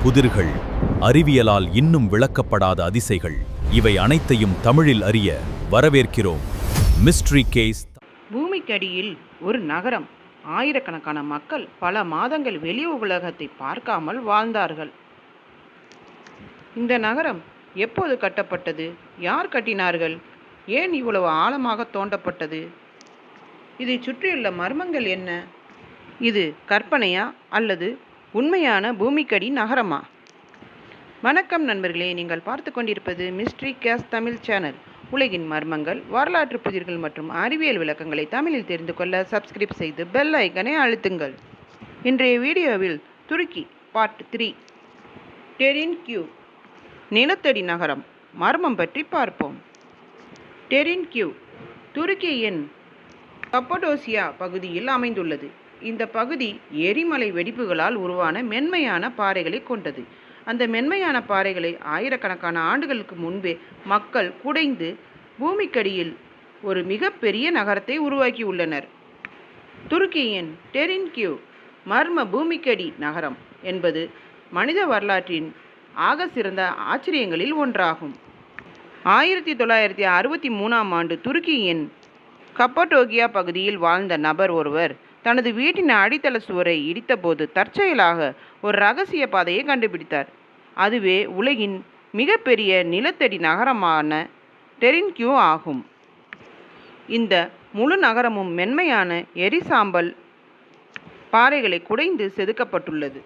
புதிர்கள், அறிவியலால் இன்னும் விளக்கப்படாத அதிசைகள், இவை அனைத்தையும் தமிழில் அறிய வரவேற்கிறோம். Mystery case. பூமிக்கடியில் ஒரு நகரம். ஆயிரக்கணக்கான மக்கள் பல மாதங்கள் வெளி உலகத்தை பார்க்காமல் வாழ்ந்தார்கள். இந்த நகரம் எப்போது கட்டப்பட்டது? யார் கட்டினார்கள்? ஏன் இவ்வளவு ஆழமாக தோண்டப்பட்டது? இதை சுற்றியுள்ள மர்மங்கள் என்ன? இது கற்பனையா அல்லது உண்மையான பூமிக்கடி நகரமா? வணக்கம் நண்பர்களே, நீங்கள் பார்த்து கொண்டிருப்பது மிஸ்ட்ரி கேஸ் தமிழ் சேனல். உலகின் மர்மங்கள், வரலாற்று புதிர்கள் மற்றும் அறிவியல் விளக்கங்களை தமிழில் தெரிந்து கொள்ள சப்ஸ்கிரைப் செய்து பெல் ஐக்கனை அழுத்துங்கள். இன்றைய வீடியோவில் துருக்கி பார்ட் 3 டெரின்கியூ நிலத்தடி நகரம் மர்மம் பற்றி பார்ப்போம். டெரின்கியூ துருக்கியின் கப்படோசியா பகுதியில் அமைந்துள்ளது. இந்த பகுதி எரிமலை வெடிப்புகளால் உருவான மென்மையான பாறைகளை கொண்டது. அந்த மென்மையான பாறைகளை ஆயிரக்கணக்கான ஆண்டுகளுக்கு முன்பே மக்கள் குடைந்து பூமிக்கடியில் ஒரு மிகப்பெரிய நகரத்தை உருவாக்கியுள்ளனர். துருக்கியின் டெரின்கியூ மர்ம பூமிக்கடி நகரம் என்பது மனித வரலாற்றின் ஆக சிறந்த ஆச்சரியங்களில் ஒன்றாகும். 1963ஆம் ஆண்டு துருக்கியின் கப்படோகியா பகுதியில் வாழ்ந்த நபர் ஒருவர் தனது வீட்டின் அடித்தள சுவரை இடித்தபோது தற்செயலாக ஒரு ரகசிய பாதையை கண்டுபிடித்தார். அதுவே உலகின் மிகப்பெரிய நிலத்தடி நகரமான டெரின்கியூ ஆகும். இந்த முழு நகரமும் மென்மையான எரிசாம்பல் பாறைகளை குடைந்து செதுக்கப்பட்டுள்ளது.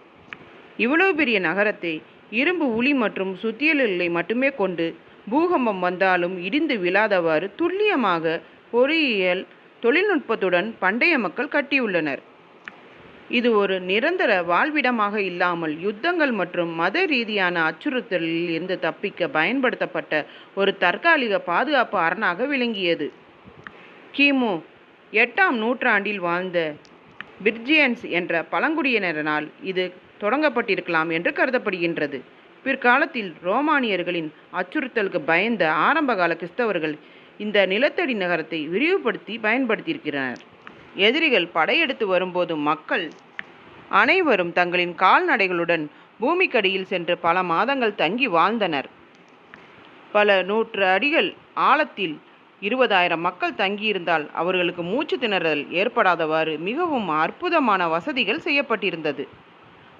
இவ்வளவு பெரிய நகரத்தை இரும்பு உளி மற்றும் சுத்தியல்களை மட்டுமே கொண்டு பூகம்பம் வந்தாலும் இடிந்து விழாதவாறு துல்லியமாக பொறியியல் தொழில்நுட்பத்துடன் பண்டைய மக்கள் கட்டியுள்ளனர். இது ஒரு நிரந்தர வாழ்விடமாக இல்லாமல் யுத்தங்கள் மற்றும் மத ரீதியான அச்சுறுத்தலில் இருந்து தப்பிக்க பயன்படுத்தப்பட்ட ஒரு தற்காலிக பாதுகாப்பு அரணாக விளங்கியது. கிமு 8ஆம் நூற்றாண்டில் வாழ்ந்த பிர்ஜியன்ஸ் என்ற பழங்குடியினரால் இது தொடங்கப்பட்டிருக்கலாம் என்று கருதப்படுகின்றது. பிற்காலத்தில் ரோமானியர்களின் அச்சுறுத்தலுக்கு பயந்த ஆரம்பகால கிறிஸ்தவர்கள் இந்த நிலத்தடி நகரத்தை விரிவுபடுத்தி பயன்படுத்தியிருக்கிறார். எதிரிகள் படையெடுத்து வரும்போது மக்கள் அனைவரும் தங்களின் கால்நடைகளுடன் பூமிக்கடியில் சென்று பல மாதங்கள் தங்கி வாழ்ந்தனர். பல 100 அடிகள் ஆழத்தில் 20,000 மக்கள் தங்கியிருந்தால் அவர்களுக்கு மூச்சு திணறல் ஏற்படாதவாறு மிகவும் அற்புதமான வசதிகள் செய்யப்பட்டிருந்தது.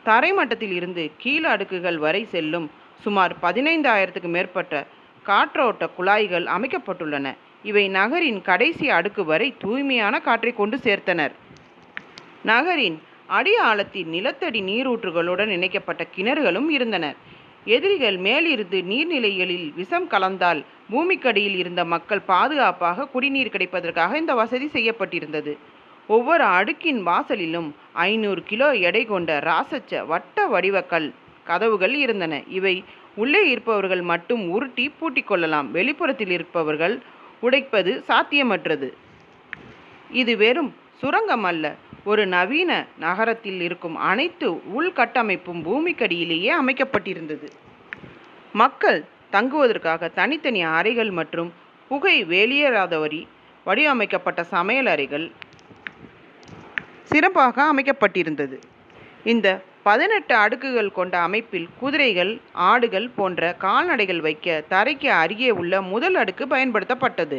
தரைமட்டத்தில் இருந்து கீழ் அடுக்குகள் வரை செல்லும் சுமார் 15,000க்கு மேற்பட்ட காற்றோட்ட குழாய்கள் அமைக்கப்பட்டுள்ளன. இவை நகரின் கடைசி அடுக்கு வரை தூய்மையான காற்றை கொண்டு சேர்த்தனர். நகரின் அடி ஆழத்தில் நிலத்தடி நீரூற்றுகளுடன் இணைக்கப்பட்ட கிணறுகளும் இருந்தன. எதிரிகள் மேலிருந்து நீர்நிலைகளில் விஷம் கலந்தால் பூமிக்கடியில் இருந்த மக்கள் பாதுகாப்பாக குடிநீர் கிடைப்பதற்காக இந்த வசதி செய்யப்பட்டிருந்தது. ஒவ்வொரு அடுக்கின் வாசலிலும் 500 கிலோ எடை கொண்ட ராசச்ச வட்ட வடிவக்கல் கதவுகள் இருந்தன. இவை உள்ளே இருப்பவர்கள் மட்டும் உருட்டி பூட்டிக் கொள்ளலாம். வெளிப்புறத்தில் இருப்பவர்கள் உடைப்பது சாத்தியமற்றது. இது வெறும் சுரங்கம் அல்ல. ஒரு நவீன நகரத்தில் இருக்கும் அனைத்து உள்கட்டமைப்பும் பூமிக்கடியிலேயே அமைக்கப்பட்டிருந்தது. மக்கள் தங்குவதற்காக தனித்தனி அறைகள் மற்றும் புகை வெளியேறாதவரி வடிவமைக்கப்பட்ட சமையல் அறைகள் சிறப்பாக அமைக்கப்பட்டிருந்தது. இந்த 18 அடுக்குகள் கொண்ட அமைப்பில் குதிரைகள், ஆடுகள் போன்ற கால்நடைகள் வைக்க தரைக்கு அருகே உள்ள முதல் அடுக்கு பயன்படுத்தப்பட்டது.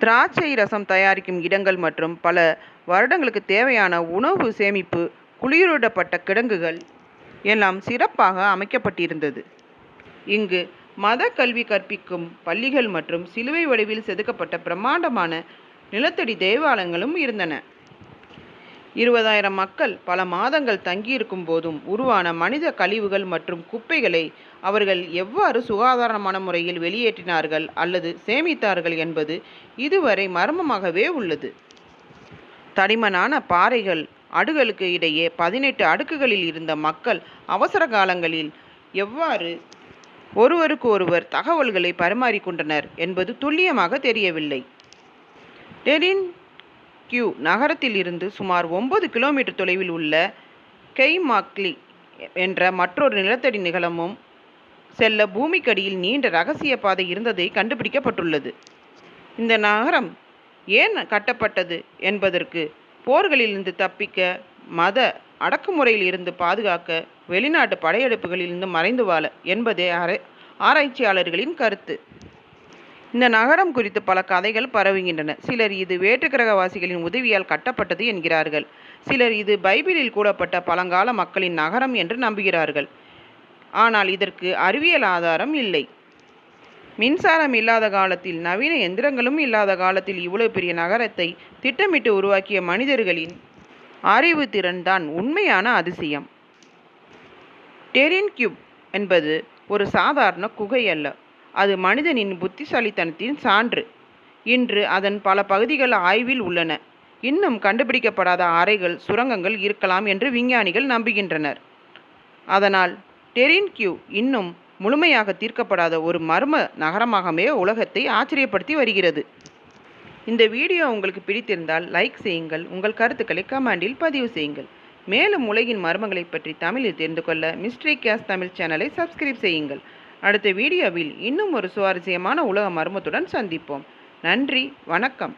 திராட்சை ரசம் தயாரிக்கும் இடங்கள் மற்றும் பல வருடங்களுக்கு தேவையான உணவு சேமிப்பு குளிரூட்டப்பட்ட கிடங்குகள் எல்லாம் சிறப்பாக அமைக்கப்பட்டிருந்தது. இங்கு மத கல்வி கற்பிக்கும் பள்ளிகள் மற்றும் சிலுவை வடிவில் செதுக்கப்பட்ட பிரம்மாண்டமான நிலத்தடி தேவாலயங்களும் இருந்தன. 20,000 மக்கள் பல மாதங்கள் தங்கியிருக்கும் போதும் உருவான மனித கழிவுகள் மற்றும் குப்பைகளை அவர்கள் எவ்வாறு சுகாதாரமான முறையில் வெளியேற்றினார்கள் அல்லது சேமித்தார்கள் என்பது இதுவரை மர்மமாகவே உள்ளது. தடிமனான பாறைகள் அடுகளுக்கு இடையே 18 அடுக்குகளில் இருந்த மக்கள் அவசர காலங்களில் எவ்வாறு ஒருவருக்கு ஒருவர் தகவல்களை பரிமாறிக்கொண்டனர் என்பது துல்லியமாக தெரியவில்லை. டெரின்கியூ நகரத்தில் இருந்து சுமார் 9 கிலோமீட்டர் தொலைவில் உள்ள கெய்மாக்லி என்ற மற்றொரு நிலத்தடி நிகழமும் செல்ல பூமிக்கடியில் நீண்ட இரகசிய பாதை இருந்ததை கண்டுபிடிக்கப்பட்டுள்ளது. இந்த நகரம் ஏன் கட்டப்பட்டது என்பதற்கு போர்களிலிருந்து தப்பிக்க, மத அடக்குமுறையில் இருந்து பாதுகாக்க, வெளிநாட்டு படையெடுப்புகளிலிருந்து மறைந்து வாழ என்பதே ஆராய்ச்சியாளர்களின் கருத்து. இந்த நகரம் குறித்து பல கதைகள் பரவுகின்றன. சிலர் இது வேற்றுக்கிரகவாசிகளின் உதவியால் கட்டப்பட்டது என்கிறார்கள். சிலர் இது பைபிளில் கூறப்பட்ட பழங்கால மக்களின் நகரம் என்று நம்புகிறார்கள். ஆனால் இதற்கு அறிவியல் ஆதாரம் இல்லை. மின்சாரம் இல்லாத காலத்தில், நவீன எந்திரங்களும் இல்லாத காலத்தில் இவ்வளவு பெரிய நகரத்தை திட்டமிட்டு உருவாக்கிய மனிதர்களின் அறிவு திறன்தான் உண்மையான அதிசயம். டெரின் கியூப் என்பது ஒரு சாதாரண குகை அல்ல. அது மனிதனின் புத்திசாலித்தனத்தின் சான்று. இன்று அதன் பல பகுதிகள் ஆய்வில் உள்ளன. இன்னும் கண்டுபிடிக்கப்படாத அறைகள், சுரங்கங்கள் இருக்கலாம் என்று விஞ்ஞானிகள் நம்புகின்றனர். அதனால் டெரின் கியூப் இன்னும் முழுமையாக தீர்க்கப்படாத ஒரு மர்ம நகரமாகவே உலகத்தை ஆச்சரியப்படுத்தி வருகிறது. இந்த வீடியோ உங்களுக்கு பிடித்திருந்தால் லைக் செய்யுங்கள். உங்கள் கருத்துக்களை கமெண்டில் பதிவு செய்யுங்கள். மேலும் உலகின் மர்மங்களை பற்றி தமிழில் தெரிந்து கொள்ள மிஸ்ட்ரி கேஸ் தமிழ் சேனலை சப்ஸ்கிரைப் செய்யுங்கள். அடுத்த வீடியோவில் இன்னும் ஒரு சுவாரஸ்யமான உலக மர்மத்துடன் சந்திப்போம். நன்றி, வணக்கம்.